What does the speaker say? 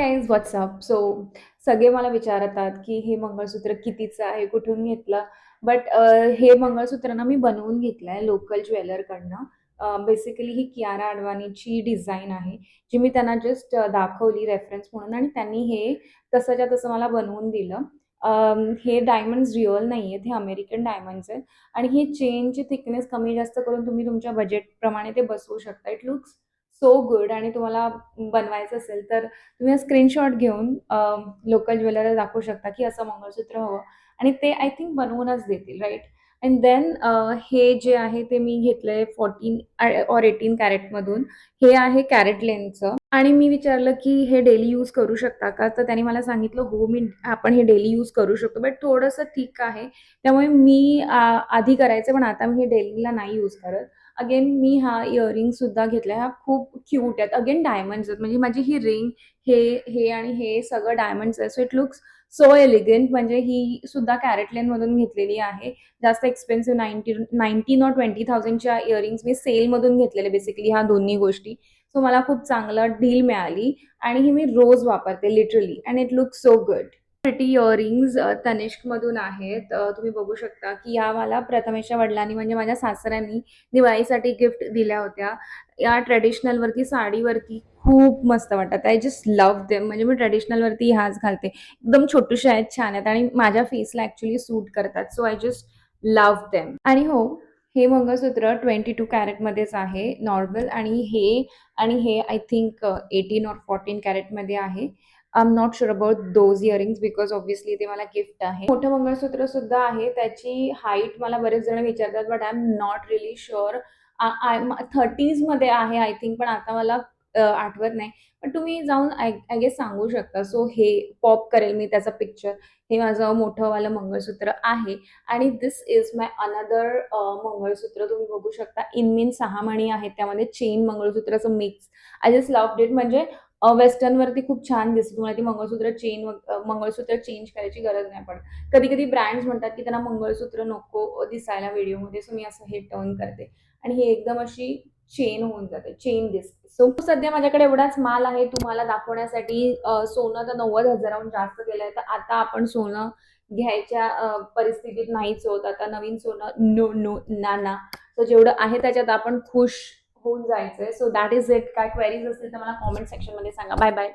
Guys WhatsApp. So सगळे मला विचारतात की हे मंगळसूत्र कितीचं आहे, कुठून घेतलं. बट हे मंगळसूत्र ना मी बनवून घेतलं आहे लोकल ज्वेलरकडनं. बेसिकली ही कियारा अडवाणीची डिझाईन आहे, जी मी त्यांना जस्ट दाखवली रेफरन्स म्हणून आणि त्यांनी हे तसंच्या तसं मला बनवून दिलं. हे डायमंड्स रिअल नाही आहेत, हे अमेरिकन डायमंड्स आहेत आणि ही चेनची थिकनेस कमी जास्त करून तुम्ही तुमच्या बजेटप्रमाणे ते बसवू शकता. इट लुक्स सो गुड आणि तुम्हाला बनवायचं असेल तर तुम्ही स्क्रीनशॉट घेऊन लोकल ज्वेलरला दाखवू शकता की असं मंगळसूत्र हवं आणि ते आय थिंक बनवूनच देतील, राईट. अँड देन हे जे आहे ते मी घेतलंय 14 और 18 कॅरेटमधून. हे आहे कॅरेट लेनचं आणि मी विचारलं की हे डेली यूज करू शकता का, तर त्यांनी मला सांगितलं हो मी आपण हे डेली यूज करू शकतो, बट थोडंसं थिक आहे त्यामुळे मी आधी करायचं पण आता मी हे डेलीला नाही यूज करत. अगेन मी हा इयरिंग सुद्धा घेतलाय, हा खूप क्यूट आहेत. अगेन डायमंड्स आहेत, म्हणजे माझी ही रिंग हे हे आणि हे सगळं डायमंड्स आहे. So it looks so elegant. म्हणजे ही सुद्धा कॅरेट लेन मधून घेतलेली आहे. जास्त एक्सपेन्सिव्ह 19 और 20,000च्या इयरिंग्स मी सेलमधून घेतलेले बेसिकली ह्या दोन्ही गोष्टी. सो मला खूप चांगलं डील मिळाली आणि ही मी रोज वापरते literally and it looks so good. Pretty earrings तनिष्कमधून आहेत. तुम्ही बघू शकता की या मला प्रथमेशच्या वडिलांनी म्हणजे माझ्या सासऱ्यांनी दिवाळीसाठी गिफ्ट दिल्या होत्या. या ट्रेडिशनलवरती साडीवरती खूप मस्त वाटतात. I just love them. म्हणजे मी ट्रेडिशनलवरती ह्याच घालते. एकदम छोटूशा आहेत, छान आहेत आणि माझ्या फेसला ॲक्च्युली सूट करतात. So I just love them. आणि हो, हे मंगळसूत्र 22 कॅरेटमध्येच आहे नॉर्मल आणि हे आय थिंक 18 और 14 कॅरेटमध्ये आहे. I am not sure about those earrings because obviously ते मला गिफ्ट आहे. मोठं मंगळसूत्र सुद्धा आहे, त्याची हाईट मला बरेच जण विचारतात but I am not really sure. 30s मध्ये आहे आय थिंक, पण आता मला आठवत नाही. पण तुम्ही जाऊन आय गेस सांगू शकता. सो हे पॉप करेल मी त्याचा पिक्चर. हे माझं मोठंवालं मंगळसूत्र आहे आणि दिस इज माय अनदर मंगळसूत्र. तुम्ही बघू शकता इन 6 मणी आहेत, त्यामध्ये चेन मंगळसूत्राचं mix. I just love it. म्हणजे वेस्टर्नवरती खूप छान दिसते. तुम्हाला ती मंगळसूत्र चेंज करायची गरज नाही पडत. कधी कधी ब्रँड्स म्हणतात की त्यांना मंगळसूत्र नको दिसायला व्हिडिओमध्ये, सो मी असं हे टर्न करते आणि ही एकदम अशी चेन होऊन जाते, चेन दिसते. सो सध्या माझ्याकडे एवढाच माल आहे तुम्हाला दाखवण्यासाठी. सोनं तर 90,000हून जास्त गेलंय, तर आता आपण सोनं घ्यायच्या परिस्थितीत नाहीच होत. आता नवीन सोनं नो नो ना. तर जेवढं आहे त्याच्यात आपण खुश होऊन जायचंय. So that is it. काय क्वेरीज असतील तर मला कॉमेंट सेक्शन मध्ये सांगा. Bye bye.